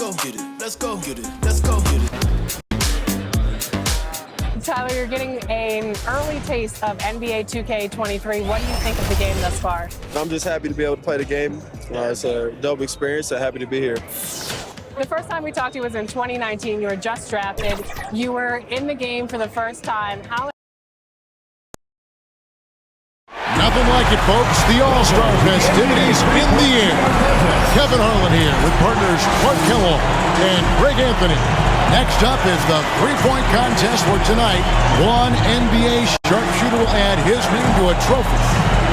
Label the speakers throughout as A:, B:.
A: go get it. Let's go get it. Let's go get it.
B: Tyler, you're getting an early taste of NBA 2K23. What do you think of the game thus far?
C: I'm just happy to be able to play the game. It's a dope experience, so happy to be here.
B: The first time we talked to you was in 2019. You were just drafted. You were in the game for the first time.
D: Nothing like it, folks. The All-Star festivities in the air. Kevin Harlan here with partners Clark Kellogg and Greg Anthony. Next up is the three-point contest for tonight. One NBA sharpshooter will add his name to a trophy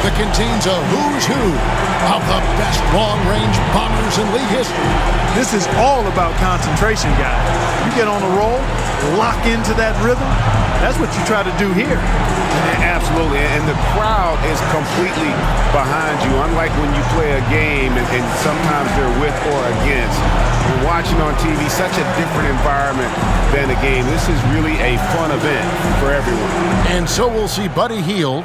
D: that contains a who's who of the best long-range bombers in league history.
E: This is all about concentration, guys. You get on a roll, lock into that rhythm. That's what you try to do here.
F: Absolutely, and the crowd is completely behind you, unlike when you play a game and sometimes they're with or against. You're watching on TV, such a different environment than a game. This is really a fun event for everyone.
D: And so we'll see Buddy Hield.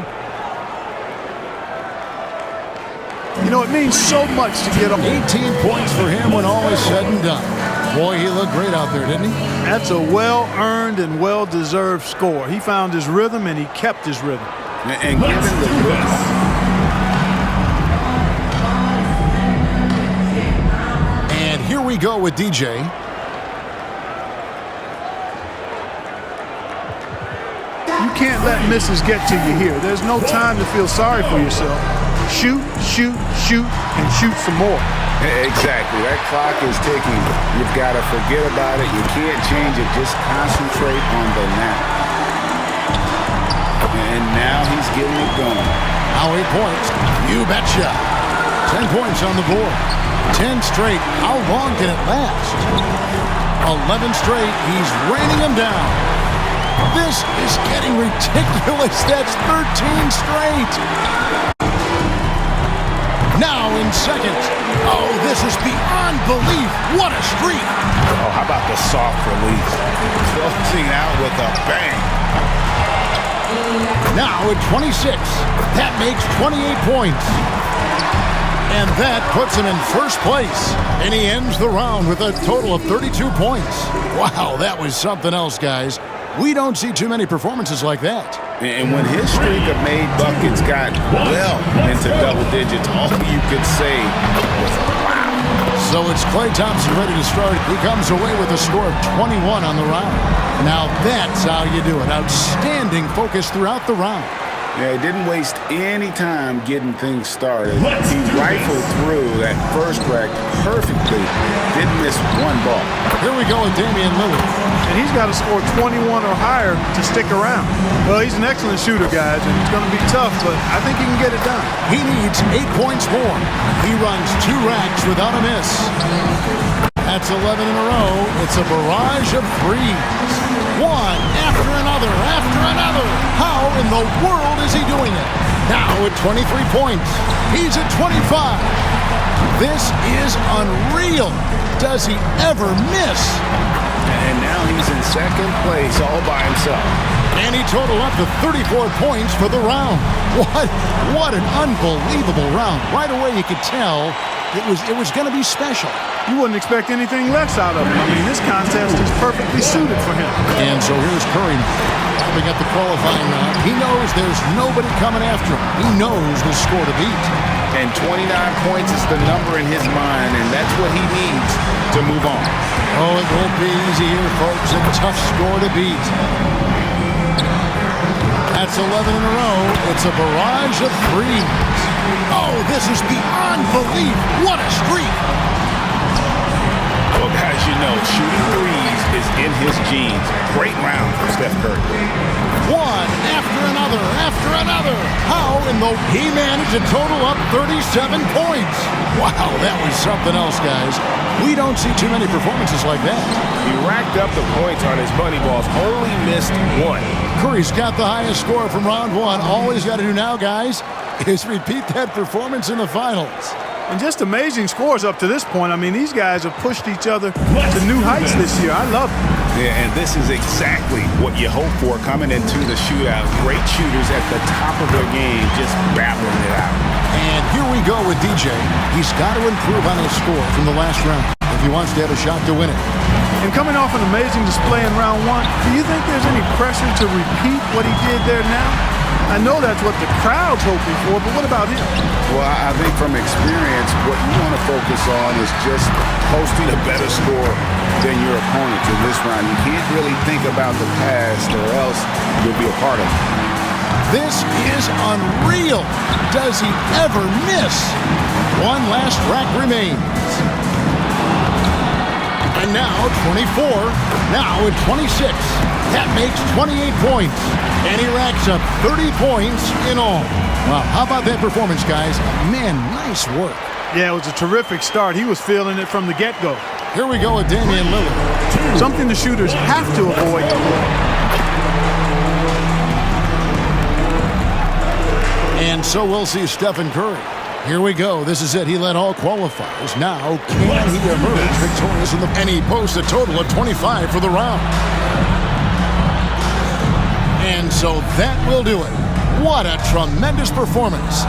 E: You know, it means so much to get
D: 18 points for him when all is said and done. Boy, he looked great out there, didn't he?
E: That's a well-earned and well-deserved score. He found his rhythm, and he kept his rhythm.
F: And given the looks.
D: And here we go with DJ.
E: You can't let misses get to you here. There's no time to feel sorry for yourself. Shoot, shoot, shoot, and shoot some more.
F: Exactly. That clock is ticking. You've got to forget about it. You can't change it. Just concentrate on the now. And now he's getting it going.
D: Now 8 points. You betcha. 10 points on the board. 10 straight. How long can it last? 11 straight. He's raining them down. This is getting ridiculous. That's 13 straight. Now in second. Oh, this is beyond belief. What a streak.
F: Oh, how about the soft release? Closing out with a bang.
D: Now at 26. That makes 28 points. And that puts him in first place. And he ends the round with a total of 32 points. Wow, that was something else, guys. We don't see too many performances like that.
F: And when his streak of made buckets got well into double digits, all you could say was, wow.
D: So it's Klay Thompson ready to start. He comes away with a score of 21 on the round. Now that's how you do it. Outstanding focus throughout the round.
F: Yeah, he didn't waste any time getting things started. He rifled through that first break perfectly. Didn't miss one ball.
D: Here we go with Damian Lillard.
E: And he's got to score 21 or higher to stick around. Well, he's an excellent shooter, guys, and it's going to be tough, but I think he can get it done.
D: He needs 8 points more. He runs 2 racks without a miss. That's 11 in a row. It's a barrage of threes. One after another, after another. How in the world is he doing it? Now at 23 points. He's at 25. This is unreal. Does he ever miss?
F: And now he's in second place all by himself.
D: And he totaled up to 34 points for the round. What an unbelievable round. Right away you could tell it was going to be special.
E: You wouldn't expect anything less out of him. I mean, this contest is perfectly suited for him.
D: And so here's Curry wrapping up the qualifying round. He knows there's nobody coming after him. He knows the score to beat.
F: And 29 points is the number in his mind, and that's what he needs to move on.
D: Oh, it won't be easy here, folks. A tough score to beat. That's 11 in a row. It's a barrage of threes. Oh, this is beyond belief. What a streak.
F: Well, guys, you know, shooting threes is in his genes. Great round for Steph Curry.
D: One after another, after another. How in the... He managed to total up 37 points. Wow, that was something else, guys. We don't see too many performances like that.
F: He racked up the points on his bunny balls, only missed one.
D: Curry's got the highest score from round one. All he's got to do now, guys, is repeat that performance in the finals.
E: And just amazing scores up to this point. I mean, these guys have pushed each other to new heights this year. I love it.
F: Yeah, and this is exactly what you hope for coming into the shootout. Great shooters at the top of their game, just battling it out.
D: And here we go with DJ. He's got to improve on his score from the last round. If he wants to have a shot to win it.
E: And coming off an amazing display in round one, do you think there's any pressure to repeat what he did there now? I know that's what the crowd's hoping for, but what about him?
F: Well, I think from experience, what you want to focus on is just posting a better score than your opponent in this round. You can't really think about the past or else you'll be a part of it.
D: This is unreal. Does he ever miss? One last rack remains. And now 24, now at 26. That makes 28 points. And he racks up 30 points in all. Wow, how about that performance, guys? Man, nice work.
E: Yeah, it was a terrific start. He was feeling it from the get-go.
D: Here we go with Damian Lillard.
E: Something the shooters have to avoid.
D: And so we'll see Stephen Curry. Here we go. This is it. He led all qualifiers. Now, can he emerge victorious in the... And he posts a total of 25 for the round. And so that will do it. What a tremendous performance.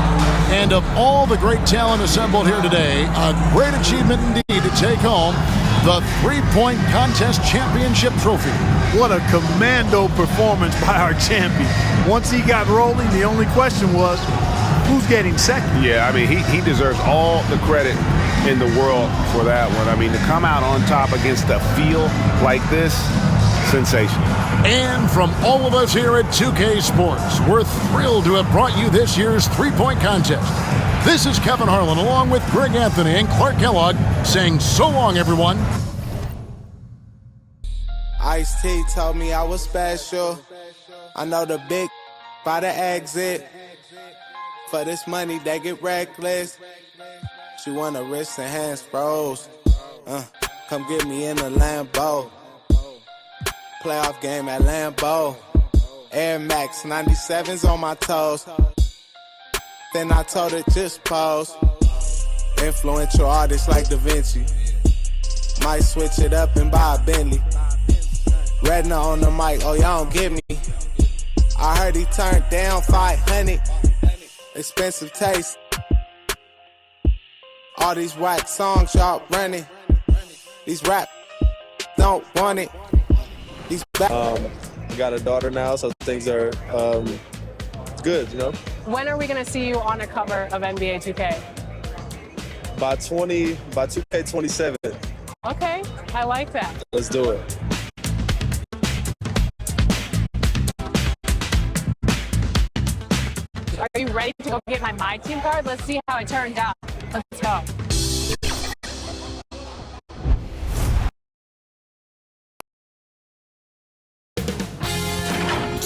D: And of all the great talent assembled here today, a great achievement indeed to take home the three-point contest championship trophy.
E: What a commando performance by our champion. Once he got rolling, the only question was, who's getting second?
F: Yeah, I mean, he deserves all the credit in the world for that one. I mean, to come out on top against a field like this, sensational.
D: And from all of us here at 2K Sports, we're thrilled to have brought you this year's three-point contest. This is Kevin Harlan along with Greg Anthony and Clark Kellogg saying so long, everyone.
A: Ice-T told me I was special. I know the big by the exit. For this money, they get reckless. She want her wrist and hands froze. Come get me in the Lambo. Playoff game at Lambeau. Air Max 97s on my toes. Then I told her just pose. Influential artists like Da Vinci. Might switch it up and buy a Bentley. Redna on the mic, oh y'all don't get me. I heard he turned down 500. Expensive taste. All these whack songs y'all running. These rap don't want it. These
C: Got a daughter now, so things are good, you know.
B: When are we going to see you on a cover of NBA 2K?
C: By 2K27.
B: Okay, I like that.
C: Let's do it.
B: Are you ready to go get my team card? Let's see how it turned out. Let's go.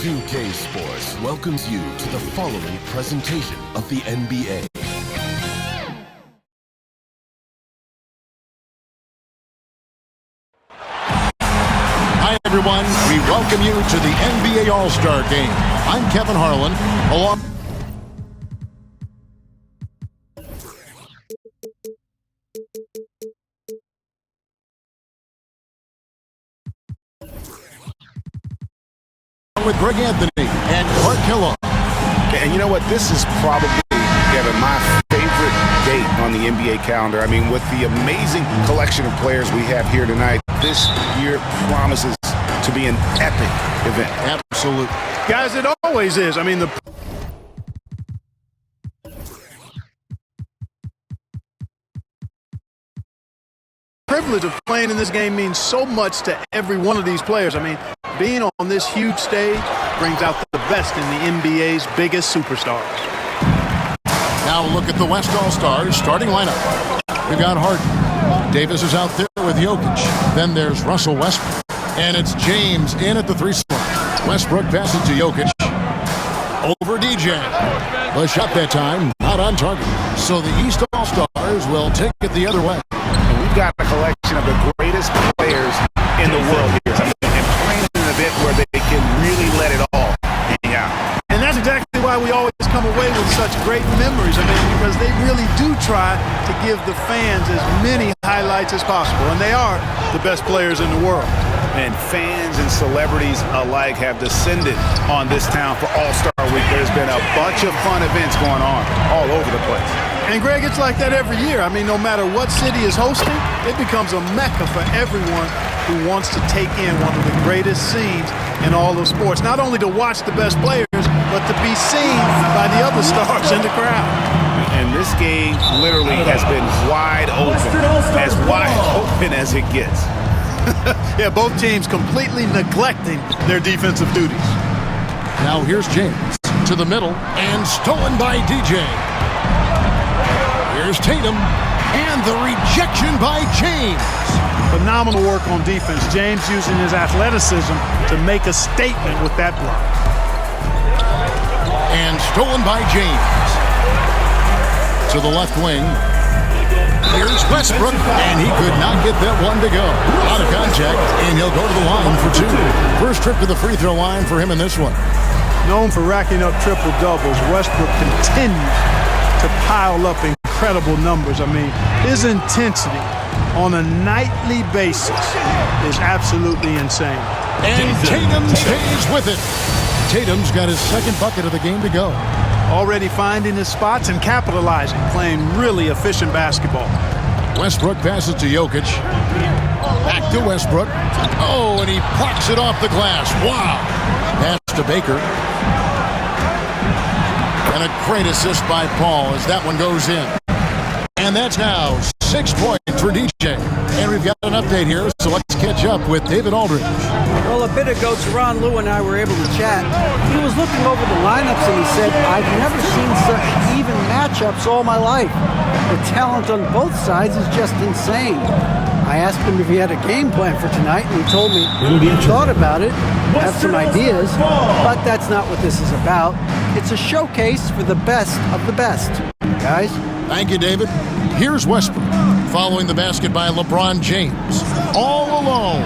G: .2K Sports welcomes you to the following presentation of the NBA.
D: Hi, everyone. We welcome you to the NBA All-Star Game. I'm Kevin Harlan, along... with Greg Anthony and Clark Kellogg.
F: And you know what? This is probably, Kevin, my favorite date on the NBA calendar. I mean, with the amazing collection of players we have here tonight, this year promises to be an epic event.
D: Absolutely.
E: Guys, it always is. I mean, the privilege of playing in this game means so much to every one of these players. I mean, being on this huge stage brings out the best in the NBA's biggest superstars.
D: Now look at the West All-Stars starting lineup. We've got Harden. Davis is out there with Jokic. Then there's Russell Westbrook. And it's James in at the three spot. Westbrook passes to Jokic. Over DJ. The shot that time, not on target. So the East All-Stars will take it the other way.
F: And we've got a collection of the greatest players in the world here. And playing in an event where they can really let it all hang out.
E: And that's exactly why we always come away with such great memories. I mean, because they really do try to give the fans as many highlights as possible. And they are the best players in the world.
F: And fans and celebrities alike have descended on this town for All-Star Week. There's been a bunch of fun events going on all over the place.
E: And, Greg, it's like that every year. I mean, no matter what city is hosting, it becomes a mecca for everyone who wants to take in one of the greatest scenes in all of sports. Not only to watch the best players, but to be seen by the other stars in the crowd.
F: And this game literally has been wide open, as wide open as it gets.
E: Yeah, both teams completely neglecting their defensive duties.
D: Now here's James to the middle and stolen by DJ. Here's Tatum and the rejection by James.
E: Phenomenal work on defense. James using his athleticism to make a statement with that block.
D: And stolen by James. To the left wing. Here's Westbrook, and he could not get that one to go. Out of contact, and he'll go to the line for two. First trip to the free throw line for him in this one.
E: Known for racking up triple-doubles, Westbrook continues to pile up incredible numbers. I mean, his intensity on a nightly basis is absolutely insane.
D: And Tatum stays with it. Tatum's got his second bucket of the game to go.
E: Already finding his spots and capitalizing, playing really efficient basketball.
D: Westbrook passes to Jokic. Back to Westbrook. Oh, and he plucks it off the glass. Wow. Pass to Baker. And a great assist by Paul as that one goes in. And that's now 6 points for DJ. And we've got an update here, so let's catch up with David Aldridge.
H: Well, a bit ago, Teron Lue and I were able to chat. He was looking over the lineups and he said, I've never seen such even matchups all my life. The talent on both sides is just insane. I asked him if he had a game plan for tonight, and he told me he thought about it, have some ideas, but that's not what this is about. It's a showcase for the best of the best. Guys?
D: Thank you, David. Here's Westbrook, following the basket by LeBron James. All alone.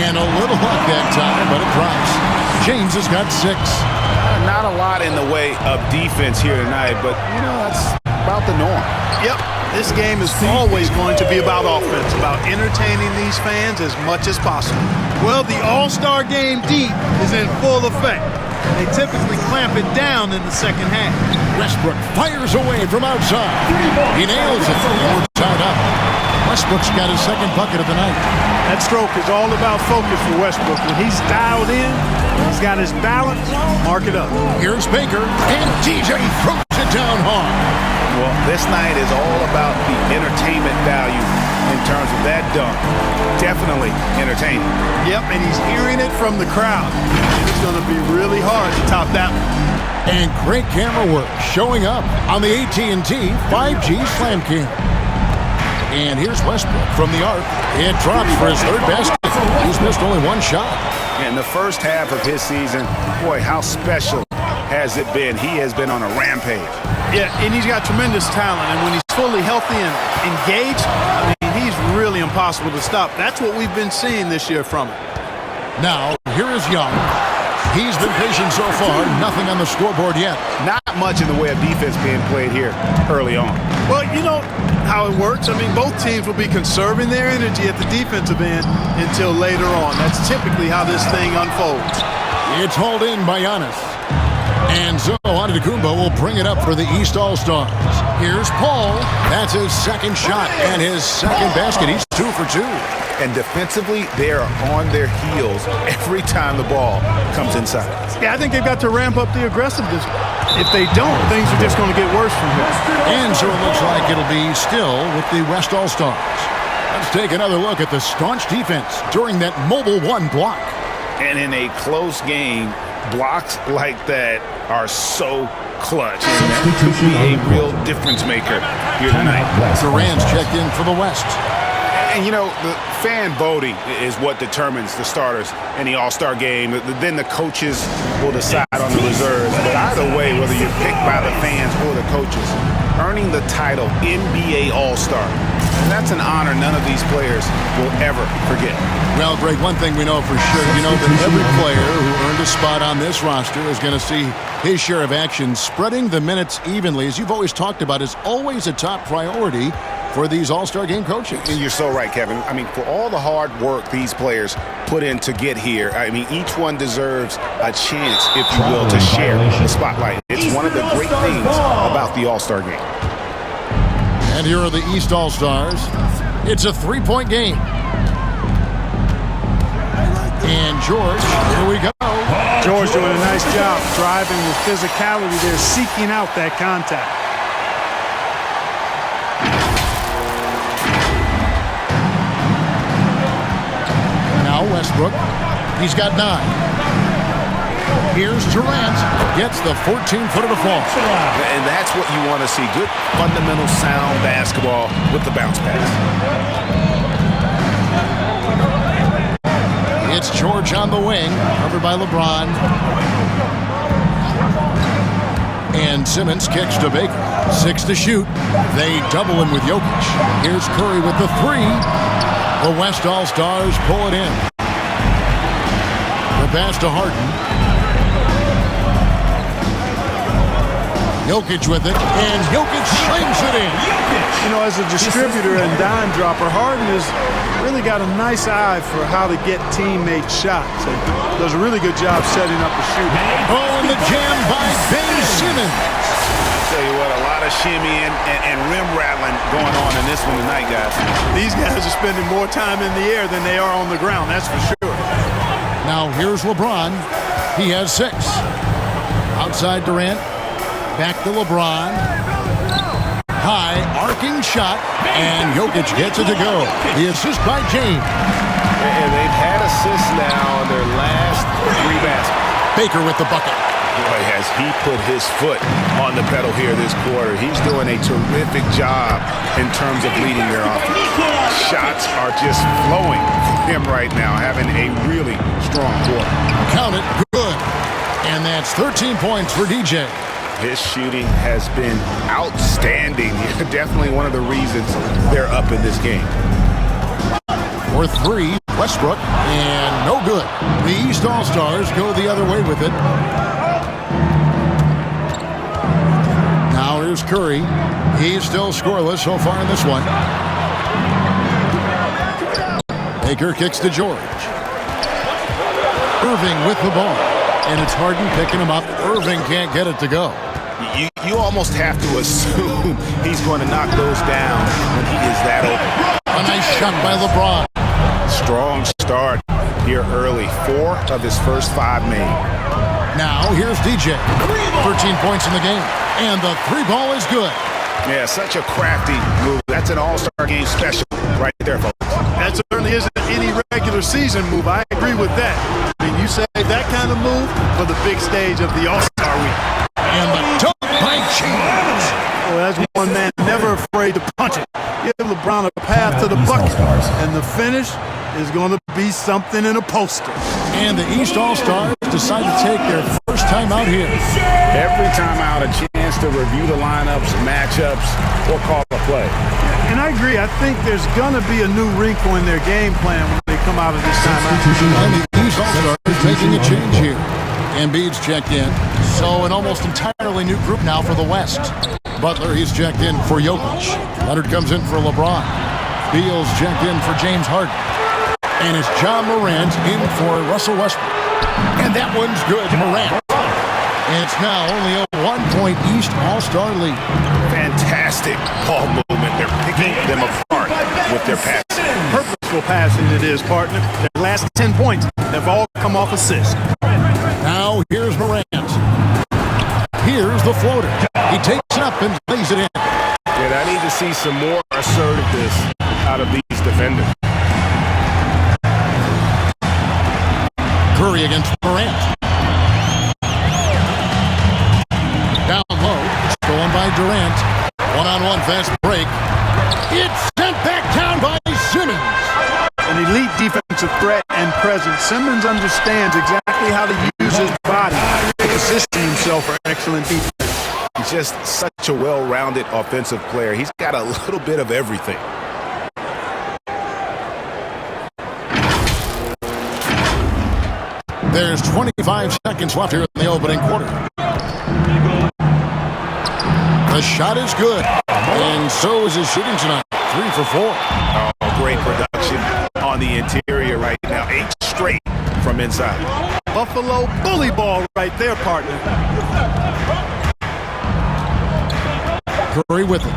D: And a little luck that time, but it drops. James has got 6.
F: Not a lot in the way of defense here tonight, but, you know, that's about the norm.
E: Yep, this game is always going to be about offense, about entertaining these fans as much as possible. Well, the All-Star Game deep is in full effect. They typically clamp it down in the second half.
D: Westbrook fires away from outside. He nails it. We're tied up. Westbrook's got his second bucket of the night.
E: That stroke is all about focus for Westbrook. When he's dialed in, he's got his balance, mark it up.
D: Here's Baker, and DJ throws it down hard.
F: Well, this night is all about the entertainment value in terms of that dunk. Definitely entertaining.
E: Yep, and he's hearing it from the crowd. It's going to be really hard to top that one.
D: And great camera work showing up on the AT&T 5G Slam Cam. And here's Westbrook from the arc. It drops for his third basket. He's missed only one shot.
F: In the first half of his season, boy, how special has it been? He has been on a rampage.
E: Yeah, and he's got tremendous talent. And when he's fully healthy and engaged, I mean, he's really impossible to stop. That's what we've been seeing this year from him.
D: Now, here is Young. He's been patient so far. Nothing on the scoreboard yet.
F: Not much in the way of defense being played here early on.
E: Well, you know how it works. I mean, both teams will be conserving their energy at the defensive end until later on. That's typically how this thing unfolds.
D: It's hauled in by Giannis. And so Antetokounmpo will bring it up for the East All-Stars. Here's Paul. That's his second shot and his second basket. He's 2 for 2.
F: And defensively, they are on their heels every time the ball comes inside.
E: Yeah, I think they've got to ramp up the aggressiveness. If they don't, things are just going to get worse from here.
D: And so it looks like it'll be still with the West All-Stars. Let's take another look at the staunch defense during that Mobile 1 block.
F: And in a close game, blocks like that are so clutch. And that could be a real difference maker here tonight.
D: Durant's checked in for the West.
F: And, you know, the fan voting is what determines the starters in the All-Star game. Then the coaches will decide on the reserves. But either way, whether you're picked by the fans or the coaches, earning the title NBA All-Star, and that's an honor none of these players will ever forget.
D: Well, Greg, one thing we know for sure, you know that every player who earned a spot on this roster is going to see his share of action. Spreading the minutes evenly, as you've always talked about, is always a top priority for these All-Star game coaches.
F: And you're so right, Kevin. I mean, for all the hard work these players put in to get here, I mean, each one deserves a chance, if you will, to share the spotlight. It's one of the great things about the All-Star game.
D: And here are the East All-Stars. It's a three-point game. And George, here we go.
E: George doing a nice job driving with physicality there, seeking out that contact.
D: Now Westbrook, he's got 9. Here's Durant, gets the 14-footer to fall.
F: And that's what you want to see. Good, fundamental, sound basketball with the bounce pass.
D: It's George on the wing, covered by LeBron. And Simmons kicks to Baker. 6 to shoot. They double him with Jokic. Here's Curry with the 3. The West All-Stars pull it in. The pass to Harden. Jokic with it, and Jokic slings it in.
E: You know, as a distributor and dime dropper, Harden has really got a nice eye for how to get teammate shots. And does a really good job setting up the shooting.
D: Oh, and the jam by Ben Simmons.
F: Tell you what, a lot of shimmying and rim rattling going on in this one tonight, guys.
E: These guys are spending more time in the air than they are on the ground, that's for sure.
D: Now here's LeBron. He has 6. Outside Durant. Back to LeBron. High, arcing shot, and Jokic gets it to go. The assist by James.
F: And they've had assists now on their last 3 baskets.
D: Baker with the bucket.
F: Boy, has he put his foot on the pedal here this quarter. He's doing a terrific job in terms of leading their offense. Shots are just flowing for him right now, having a really strong quarter.
D: Count it, good. And that's 13 points for DJ.
F: His shooting has been outstanding. Definitely one of the reasons they're up in this game.
D: For 3, Westbrook, and no good. The East All-Stars go the other way with it. Now here's Curry. He's still scoreless so far in this one. Baker kicks to George. Irving with the ball. And it's Harden picking him up. Irving can't get it to go.
F: You almost have to assume he's going to knock those down when he is that open.
D: A nice shot by LeBron.
F: Strong start here early. 4 of his first 5 made.
D: Now here's DJ. 13 points in the game. And the 3 ball is good.
F: Yeah, such a crafty move. That's an all-star game special right there, folks.
E: That certainly isn't any regular season move. I agree with that. I mean, you say that kind of move for the big stage of the All-Star Week.
D: And the dunk by James.
E: Well, that's one man never afraid to punch it. Give LeBron a path to the bucket. And the finish is going to be something in a poster.
D: And the East All-Stars decide to take their first time out here.
F: Every time out, a chance to review the lineups, matchups, or call a play.
E: And I agree. I think there's going to be a new wrinkle in their game plan when they come out of this timeout.
D: And the East All-Stars making a change here. Embiid's checked in. So an almost entirely new group now for the West. Butler, he's checked in for Jokic. Leonard comes in for LeBron. Beal's checked in for James Harden. And it's John Morant in for Russell Westbrook. And that one's good, Morant. And it's now only a 1-point East All-Star lead.
F: Fantastic ball movement. They're picking them apart with their passing.
E: Purposeful passing it is, partner. Their last 10 points have all come off assists.
D: Now here's Morant. Here's the floater. He takes it up and lays it in.
F: Yeah, I need to see some more assertiveness out of these defenders.
D: Curry against Morant. Down low, stolen by Durant. One-on-one fast break. It's sent back down by Simmons.
E: An elite defensive threat and presence. Simmons understands exactly how to use his body to position himself for excellent defense.
F: He's just such a well-rounded offensive player. He's got a little bit of everything.
D: There's 25 seconds left here in the opening quarter. The shot is good, and so is his shooting tonight. 3 for 4.
F: Oh, great production on the interior right now. 8 straight from inside.
E: Buffalo bully ball right there, partner.
D: Curry with it.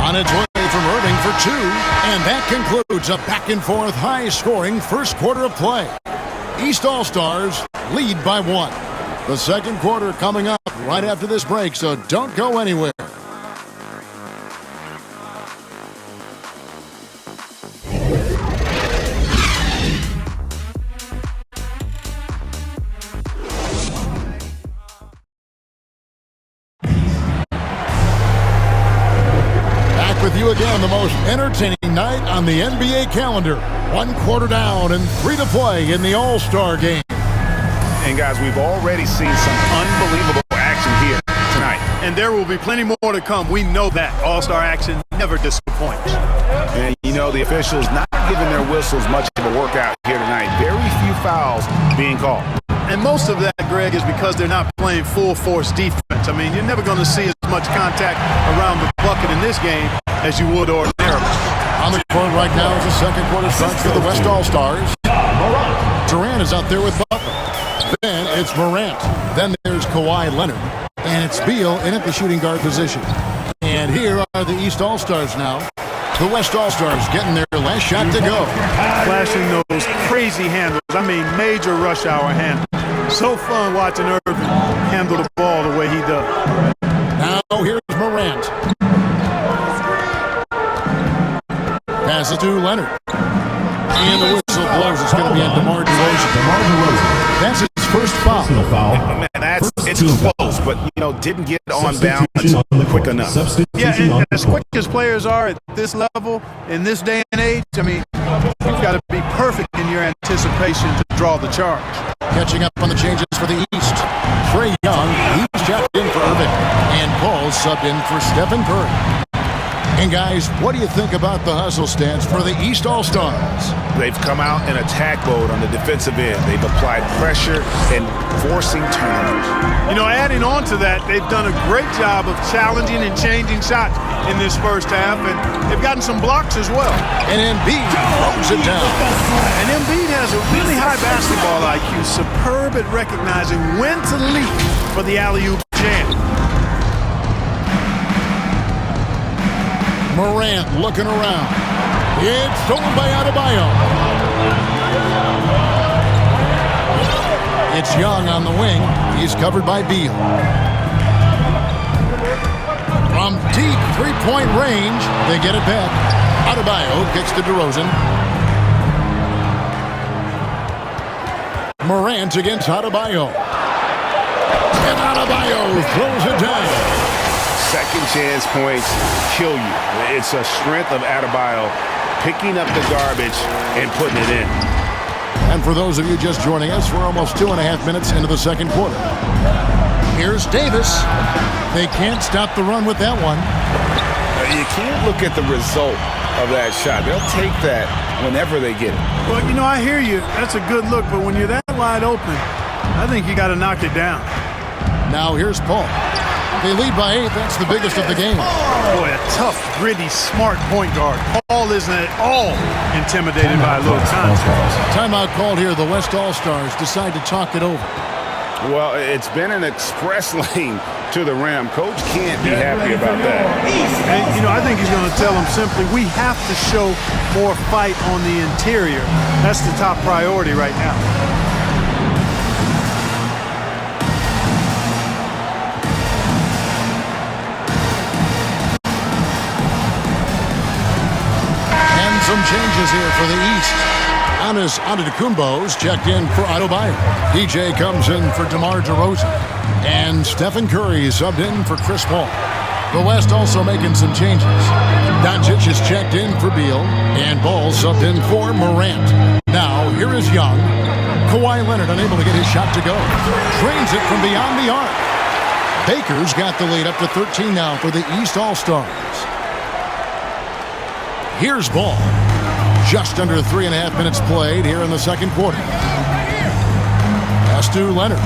D: On its way from Irving for 2. And that concludes a back-and-forth, high-scoring first quarter of play. East All-Stars lead by 1. The second quarter coming up right after this break, so don't go anywhere. With you again, the most entertaining night on the NBA calendar. 1 quarter down and 3 to play in the All-Star game.
F: And guys, we've already seen some unbelievable action here tonight.
E: And there will be plenty more to come. We know that. All-Star action never disappoints.
F: And you know, the officials not giving their whistles much of a workout here tonight. Very few fouls being called.
E: And most of that, Greg, is because they're not playing full-force defense. I mean, you're never going to see as much contact around the bucket in this game as you would ordinarily.
D: On the court right now as the second quarter starts for the West All-Stars. Durant is out there with Butler. Then it's Morant. Then there's Kawhi Leonard. And it's Beal in at the shooting guard position. And here are the East All-Stars now. The West All-Stars getting their last shot to go.
E: Flashing those crazy handles. I mean, major rush hour handles. So fun watching Irving handle the ball the way he does.
D: Now here's Morant. Pass it to Leonard. And the whistle blows. It's going to be on DeMar DeRozan. That's his first foul.
F: Man, it's close, but, you know, didn't get on balance quick enough.
E: Yeah, and as quick as players are at this level, in this day and age, I mean, you've got to be perfect in your anticipation to draw the charge.
D: Catching up on the changes for the East. Trae Young, he's checked in for Irving. And Paul subbed in for Stephen Curry. And guys, what do you think about the hustle stance for the East All-Stars?
F: They've come out in attack mode on the defensive end. They've applied pressure and forcing turnovers.
E: You know, adding on to that, they've done a great job of challenging and changing shots in this first half, and they've gotten some blocks as well.
D: And Embiid throws it down.
E: And Embiid has a really high basketball IQ, superb at recognizing when to leap for the alley-oop jam.
D: Morant looking around. It's stolen by Adebayo. It's Young on the wing. He's covered by Beal. From deep three-point range, they get it back. Adebayo kicks to DeRozan. Morant against Adebayo. And Adebayo throws it down.
F: Second chance points kill you. It's a strength of Adebayo picking up the garbage and putting it in.
D: And for those of you just joining us, we're almost 2.5 minutes into the second quarter. Here's Davis. They can't stop the run with that one.
F: You can't look at the result of that shot. They'll take that whenever they get it.
E: Well, you know, I hear you. That's a good look, but when you're that wide open, I think you got to knock it down.
D: Now here's Paul. They lead by 8. That's the biggest of the game.
E: Boy, a tough, gritty, smart point guard. Paul isn't at all intimidated by a little contest.
D: Timeout called here. The West All-Stars decide to talk it over.
F: Well, it's been an express lane to the rim. Coach can't be happy about that.
E: And, you know, I think he's going to tell them simply, we have to show more fight on the interior. That's the top priority right now.
D: Some changes here for the East. Giannis Antetokounmpo's checked in for Adebayo. DJ comes in for DeMar DeRozan. And Stephen Curry subbed in for Chris Paul. The West also making some changes. Doncic is checked in for Beal. And Ball subbed in for Morant. Now, here is Young. Kawhi Leonard unable to get his shot to go. Drains it from beyond the arc. Baker's got the lead up to 13 now for the East All-Stars. Here's Ball. Just under 3.5 minutes played here in the second quarter. Pass to Leonard.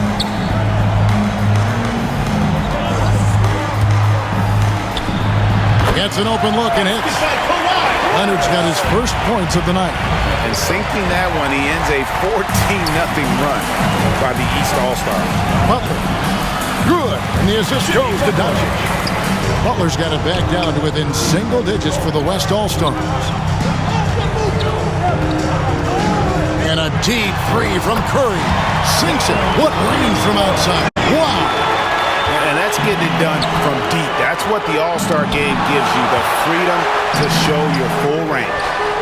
D: Gets an open look and hits. Leonard's got his first points of the night.
F: And sinking that one, he ends a 14-0 run by the East All-Stars.
D: Butler. Good. And the assist goes to Doncic. Butler's got it back down to within single digits for the West All-Stars. And a deep three from Curry. Sinks it. What range from outside. Wow.
F: And that's getting it done from deep. That's what the All-Star game gives you, the freedom to show your full range.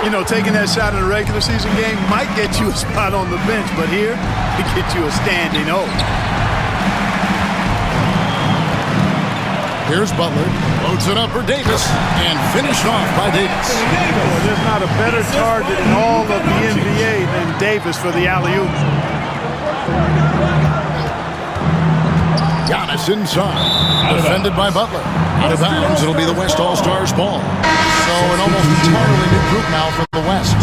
E: You know, taking that shot in a regular season game might get you a spot on the bench, but here, it gets you a standing O.
D: Here's Butler. Loads it up for Davis. And finished off by Davis.
E: Well, there's not a better target in all of the NBA than Davis for the alley-oop.
D: Giannis inside. Defended by Butler. Out of bounds. It'll be the West All-Stars ball. So an almost entirely new group now for the West.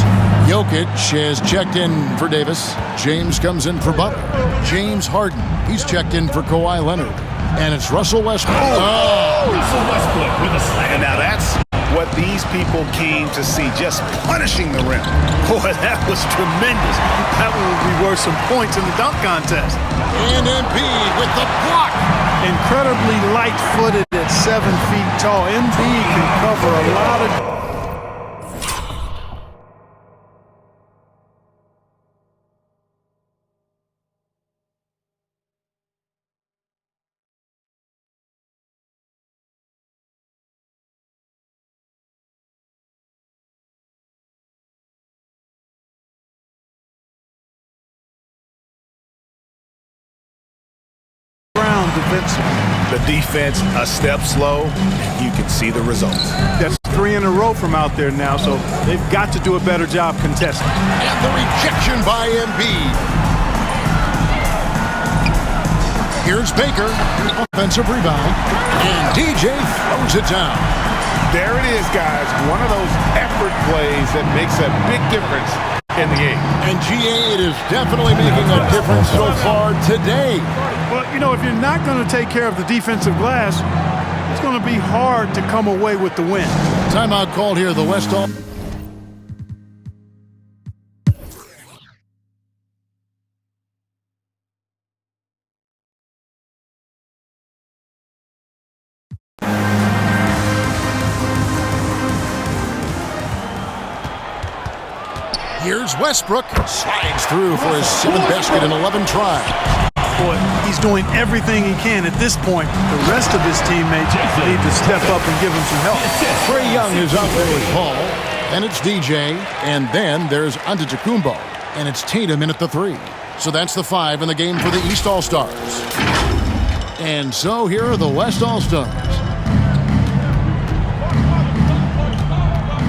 D: Jokic has checked in for Davis. James comes in for Butler. James Harden. He's checked in for Kawhi Leonard. And it's Russell Westbrook. Oh!
F: Russell Westbrook with a slam. And now that's what these people came to see, just punishing the rim.
E: Boy, that was tremendous. That one would be worth some points in the dunk contest.
D: And Embiid with the block.
E: Incredibly light-footed at 7 feet tall. Embiid can cover a lot of...
F: The defense a step slow, and you can see the results.
E: That's 3 in a row from out there now, so they've got to do a better job contesting.
D: And the rejection by Embiid. Here's Baker, offensive rebound, and DJ throws it down.
F: There it is, guys. One of those effort plays that makes a big difference in the game.
D: And GA, it is definitely making a difference so far today.
E: Well, you know, if you're not going to take care of the defensive glass, it's going to be hard to come away with the win.
D: Timeout called here, the West All. Here's Westbrook. Slides through for his 7th basket in 11 tries.
E: Boy, he's doing everything he can at this point. The rest of his teammates need to step up and give him some help.
D: Trae Young is out there with Paul. Then it's DJ. And then there's Antetokounmpo. And it's Tatum in at the 3. So that's the 5 in the game for the East All-Stars. And so here are the West All-Stars.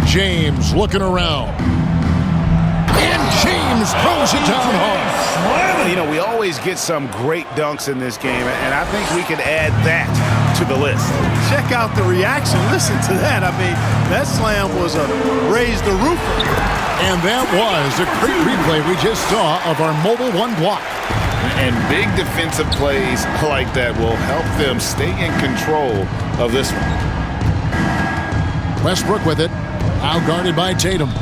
D: James looking around. And James throws it down hard.
F: You know, we always get some great dunks in this game, and I think we can add that to the list.
E: Check out the reaction. Listen to that. I mean, that slam was a raise the roof.
D: And that was a great replay we just saw of our Mobile One block.
F: And big defensive plays like that will help them stay in control of this one.
D: Westbrook with it. Out guarded by Tatum.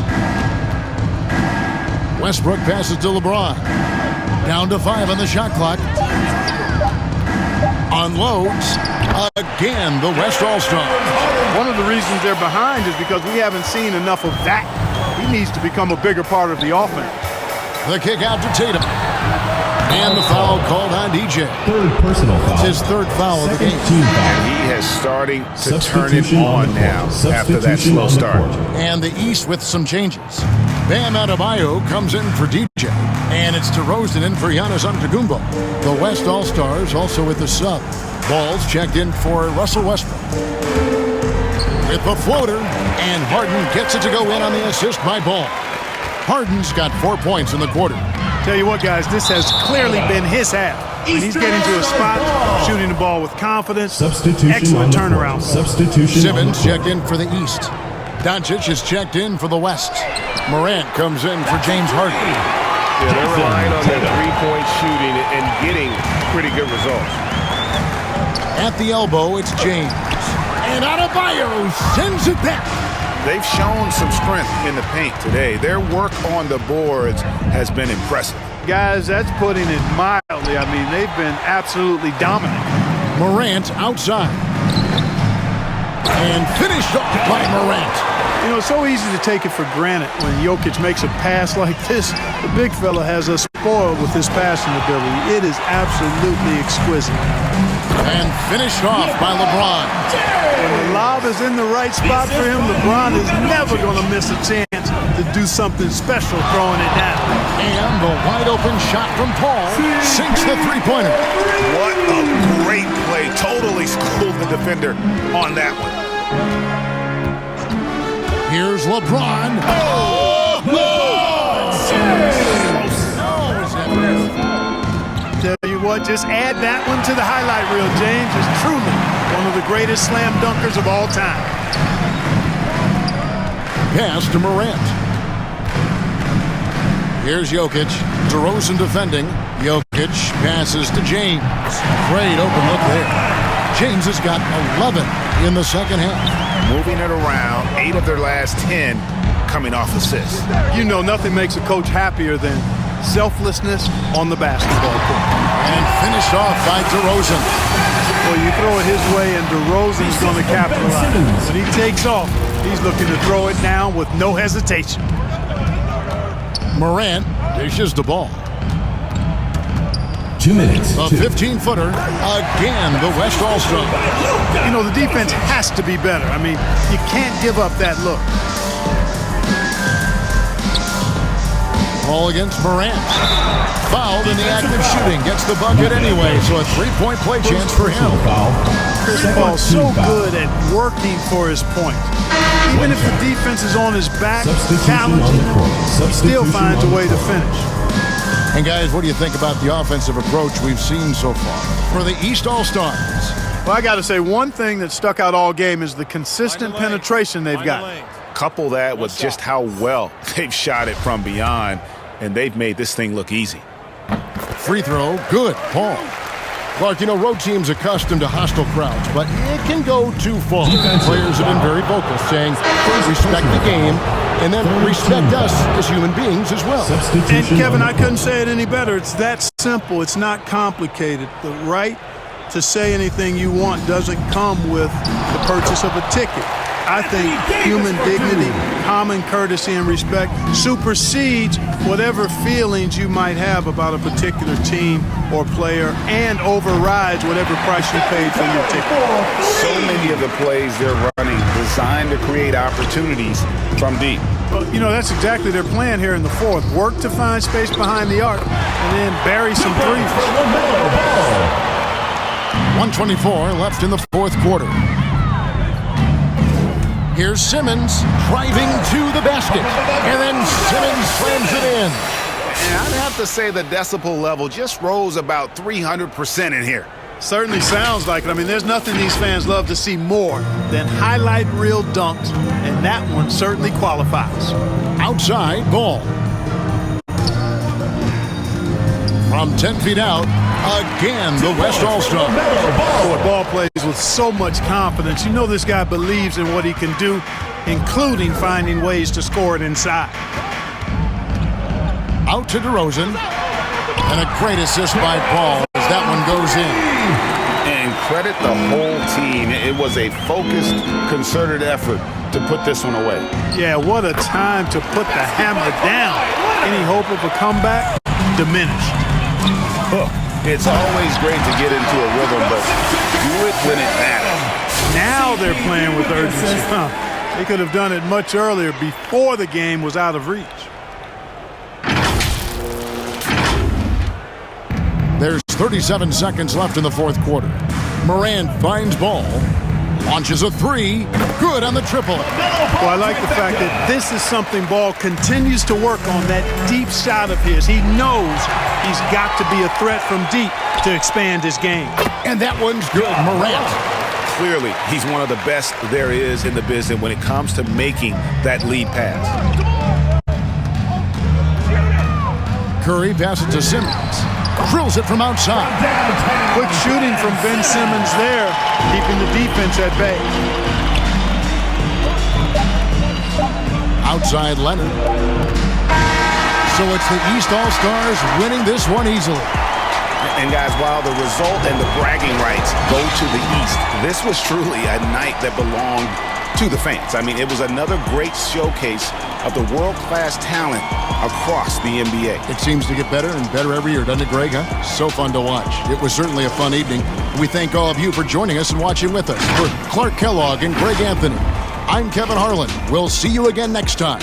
D: Westbrook passes to LeBron. Down to 5 on the shot clock. Unloads. Again, the West All-Stars.
E: One of the reasons they're behind is because we haven't seen enough of that. He needs to become a bigger part of the offense.
D: The kick out to Tatum. And the foul called on DJ.
I: Third personal foul.
D: It's his 3rd foul of the game.
F: And he is starting to turn it on now after that slow start.
D: And the East with some changes. Bam Adebayo comes in for DJ. And it's DeRozan in for Giannis Antetokounmpo. The West All-Stars also with the sub. Ball's checked in for Russell Westbrook. With the floater. And Harden gets it to go in on the assist by Ball. Harden's got 4 points in the quarter.
E: Tell you what, guys, this has clearly been his half. When he's getting to a spot, shooting the ball with confidence, excellent turnaround.
D: Simmons checked in for the East. Doncic is checked in for the West. Morant comes in for James Harden.
F: Yeah, they're relying on their three-point shooting and getting pretty good results.
D: At the elbow, it's James. And Adebayo sends it back.
F: They've shown some strength in the paint today. Their work on the boards has been impressive.
E: Guys, that's putting it mildly. I mean, they've been absolutely dominant.
D: Morant outside. And finished off by Morant.
E: You know, it's so easy to take it for granted when Jokic makes a pass like this. The big fella has us spoiled with his passing ability. It is absolutely exquisite.
D: And finished off by LeBron.
E: When the lob is in the right spot for him, LeBron is never going to miss a chance to do something special throwing it down.
D: And the wide open shot from Paul sinks the three-pointer.
I: What a great play. Totally schooled the defender on that one.
D: Here's LeBron.
E: Tell you what, just add that one to the highlight reel, James. Is truly one of the greatest slam dunkers of all time.
D: Pass to Morant. Here's Jokic. DeRozan defending. Jokic passes to James. Great open look there. James has got 11 in the second half.
I: Moving it around, 8 of their last 10 coming off assists.
E: You know, nothing makes a coach happier than selflessness on the basketball court.
D: And finished off by DeRozan.
E: Well, you throw it his way, and DeRozan's going to capitalize. When he takes off, he's looking to throw it down with no hesitation.
D: Morant dishes the ball.
G: 2 minutes.
D: A 15-footer. Again, the West All-Star.
E: You know, the defense has to be better. I mean, you can't give up that look.
D: Ball against Morant. Fouled in the act of shooting. Gets the bucket anyway, so a three-point play chance for him.
E: Chris Paul's so good at working for his point. Even if the defense is on his back, challenging him, he still finds a way to finish.
D: And guys, what do you think about the offensive approach we've seen so far for the East All-Stars?
E: Well, I got to say, one thing that stuck out all game is the consistent penetration they've got.
I: Couple that with just how well they've shot it from beyond, and they've made this thing look easy.
D: Free throw, good, Paul. Clark, you know, road teams accustomed to hostile crowds, but it can go too far. Players have been very vocal, saying, respect the game, and then respect us as human beings as well.
E: And, Kevin, I couldn't say it any better. It's that simple. It's not complicated. The right to say anything you want doesn't come with the purchase of a ticket. I think human dignity, common courtesy, and respect supersedes whatever feelings you might have about a particular team or player and overrides whatever price you paid for your ticket.
F: So many of the plays they're running designed to create opportunities from deep.
E: Well, you know, that's exactly their plan here in the fourth. Work to find space behind the arc and then bury some threes.
D: 1:24 left in the fourth quarter. Here's Simmons driving to the basket, and then Simmons slams it in.
I: And I'd have to say the decibel level just rose about 300% in here.
E: Certainly sounds like it. I mean, there's nothing these fans love to see more than highlight reel dunks, and that one certainly qualifies.
D: Outside ball. From 10 feet out, again, the West All-Star.
E: Boy, ball plays with so much confidence. You know this guy believes in what he can do, including finding ways to score it inside.
D: Out to DeRozan. And a great assist by Paul as that one goes in.
F: And credit the whole team. It was a focused, concerted effort to put this one away.
E: Yeah, what a time to put the hammer down. Any hope of a comeback? Diminished.
F: It's always great to get into a rhythm, but do it when it matters.
E: Now they're playing with urgency. They could have done it much earlier, before the game was out of reach.
D: There's 37 seconds left in the fourth quarter. Morant finds ball, launches a three, good on the triple.
E: Well, I like the fact that this is something Ball continues to work on, that deep shot of his. He knows he's got to be a threat from deep to expand his game.
D: And that one's good, Morant.
I: Clearly, he's one of the best there is in the business when it comes to making that lead pass.
D: Curry passes to Simmons. Drills it from outside.
E: Quick shooting from Ben Simmons there, keeping the defense at bay.
D: Outside Leonard. So it's the East All-Stars winning this one easily.
F: And guys, while the result and the bragging rights go to the East, this was truly a night that belonged to the fans. I mean, it was another great showcase of the world-class talent across the NBA.
D: It seems to get better and better every year, doesn't it, Greg? Huh? So fun to watch. It was certainly a fun evening. We thank all of you for joining us and watching with us. For Clark Kellogg and Greg Anthony, I'm Kevin Harlan. We'll see you again next time.